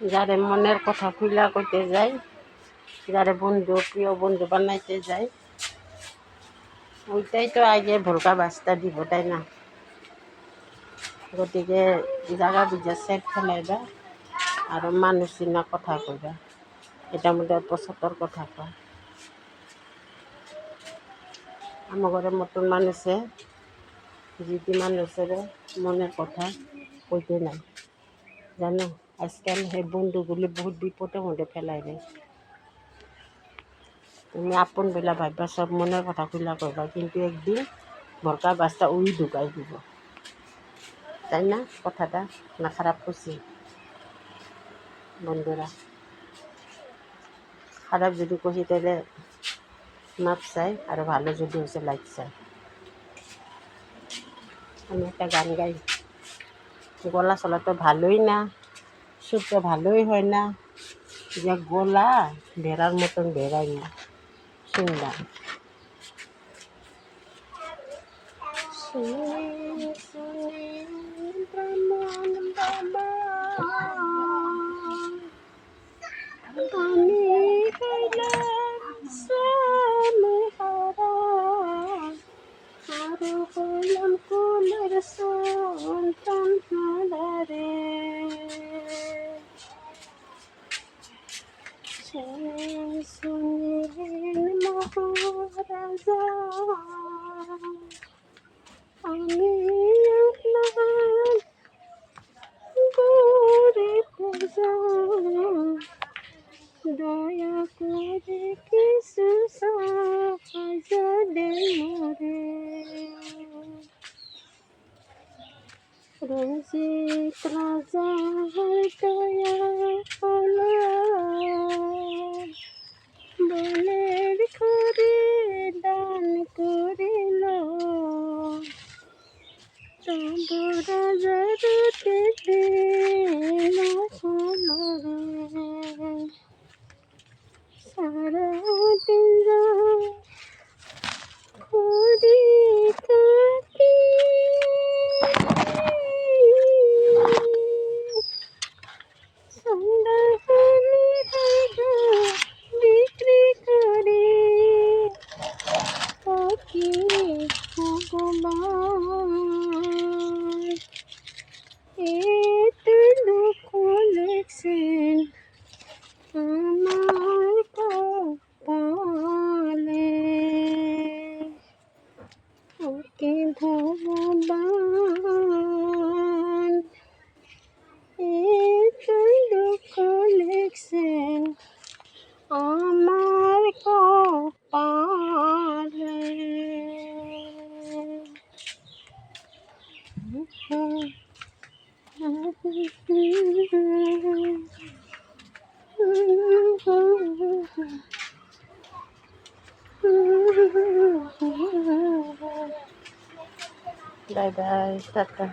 যারে মনের কথা খুলা কইতে যাই, যারে বন্ধু প্রিয় বন্ধু বানাইতে যাই, ওইটাই তো আগে ভোলকা বাস্তা দিব, তাই না? গতিকে জাগা বুঝা সেট ফেলাইবা আর মানুষ চিনা কথা কইবা, এটা মধ্যে পঁচাত্তর কথা কয়। আমার ঘরের মতন মানুষে যদি মানুষের মনের কথা কইতে নাই, জানো আজকাল সেই বন্ধুগুলি বহুত বিপদের মধ্যে ফেলাই দেয়। তুমি আপন বেলা ভাববা সব মনের কথা খুলা কইবা, কিন্তু একদিন ভরকা বাস্তা উই ঢুকাই দিব, তাই না? কথাটা না খারাপ করছি বন্ধুরা? খারাপ যদি কষি তাহলে মাপ চাই, আর ভালো যদি হয়েছে লাইক চাই। আমি একটা গান গাই, গলা চলা তো ভালোই না, সুর তো ভালোই হয় না, যে গলা ভেড়ার মতন বেড়াই না, শুনলাম শুনে শুনে ব্রাহ্মণ বাবা আমি হইলাম স্বামীহারা, আরো হইলাম কুলের সন্তান হারারে। শুনিলেন মহারাজা আমি আপনার গরিব প্রজা, দয়া করে কিছু সাহায্য দেন মোরে। রঞ্জিত রাজার দয়া হলো, বনের করে দান করিল, তব রাজার পেটে হলো রে। সারা দিন ঘুরি কাটি, সন্ধ্যাখানি হাগা বিক্রি করে, কি ভগবান এত দুঃখ লেখছেন আমার কপালে, ওকে ভগবান এত দুঃখ লেখছেন আমার কপালে। Bye bye, tata.